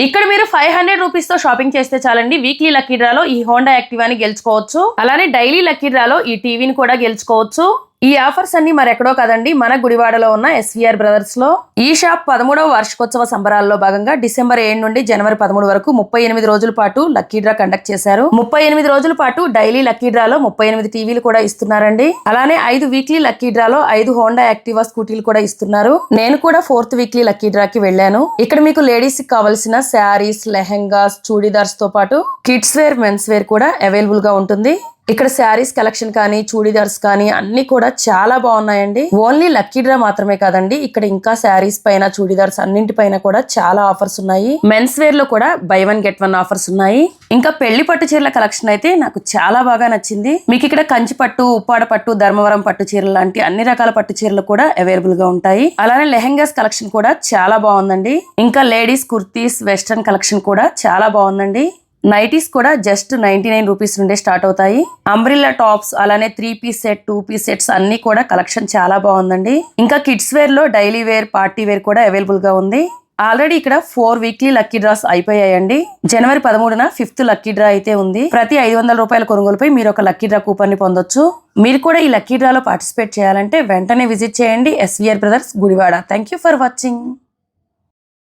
ఇక్కడ మీరు 500 రూపీస్ తో షాపింగ్ చేస్తే చాలండి వీక్లీ లక్కీ డ్రాలో ఈ హోండా యాక్టివాని గెలుచుకోవచ్చు. అలానే డైలీ లక్కీ డ్రాలో ఈ టీవీని కూడా గెలుచుకోవచ్చు. ఈ ఆఫర్స్ అన్ని మరెక్కడో కదండి, మన గుడివాడలో ఉన్న ఎస్వీఆర్ బ్రదర్స్ లో. ఈ షాప్ 13వ వార్షికోత్సవ సంబరాల్లో భాగంగా డిసెంబర్ 7 నుండి జనవరి 13 వరకు 38 రోజుల పాటు లక్కీ డ్రా కండక్ట్ చేశారు. 38 రోజుల పాటు డైలీ లక్కీ డ్రాలో 38 టీవీలు కూడా ఇస్తున్నారండి. అలానే 5 వీక్లీ లక్కీ డ్రాలో 5 హోండా యాక్టివా స్కూటీలు కూడా ఇస్తున్నారు. నేను కూడా 4th వీక్లీ లక్కీ డ్రాకి వెళ్ళాను. ఇక్కడ మీకు లేడీస్ కి కావాల్సిన శారీస్, లెహెంగాస్, చూడీదార్స్ తో పాటు కిడ్స్ వేర్, మెన్స్ వేర్ కూడా అవైలబుల్ గా ఉంటుంది. ఇక్కడ శారీస్ కలెక్షన్ కానీ చూడీదార్స్ కానీ అన్ని కూడా చాలా బాగున్నాయండి. ఓన్లీ లక్కీ డ్రా మాత్రమే కాదండి, ఇక్కడ ఇంకా శారీస్ పైన, చూడీదార్స్ అన్నింటిపైన కూడా చాలా ఆఫర్స్ ఉన్నాయి. మెన్స్ వేర్ లో కూడా బై 1 get 1 ఆఫర్స్ ఉన్నాయి. ఇంకా పెళ్లి పట్టు చీరల కలెక్షన్ అయితే నాకు చాలా బాగా నచ్చింది. మీకు ఇక్కడ కంచి పట్టు, ఉప్పాడ పట్టు, ధర్మవరం పట్టు చీరలు లాంటి అన్ని రకాల పట్టు చీరలు కూడా అవైలబుల్ గా ఉంటాయి. అలానే లెహెంగాస్ కలెక్షన్ కూడా చాలా బాగుందండి. ఇంకా లేడీస్ కుర్తీస్, వెస్ట్రన్ కలెక్షన్ కూడా చాలా బాగుందండి. నైటీస్ కూడా జస్ట్ 99 రూపీస్ నుండే స్టార్ట్ అవుతాయి. అంబ్రిల్లా టాప్స్, అలానే 3 పీస్ సెట్, 2 పీస్ సెట్స్ అన్ని కూడా కలెక్షన్ చాలా బాగుందండి. ఇంకా కిడ్స్ వేర్ లో డైలీ వేర్, పార్టీ వేర్ కూడా అవైలబుల్ గా ఉంది. ఆల్రెడీ ఇక్కడ 4 వీక్లీ లక్కీ డ్రాస్ అయిపోయాయండి. జనవరి 13న 5th లక్కీ డ్రా అయితే ఉంది. ప్రతి 500 రూపాయల కొనుగోలుపై మీరు ఒక లక్కీ డ్రా కూపన్ ని పొందొచ్చు. మీరు కూడా ఈ లక్కీ డ్రాలో పార్టిసిపేట్ చేయాలంటే వెంటనే విజిట్ చేయండి SVR brothers Gudivada. Thank you for watching.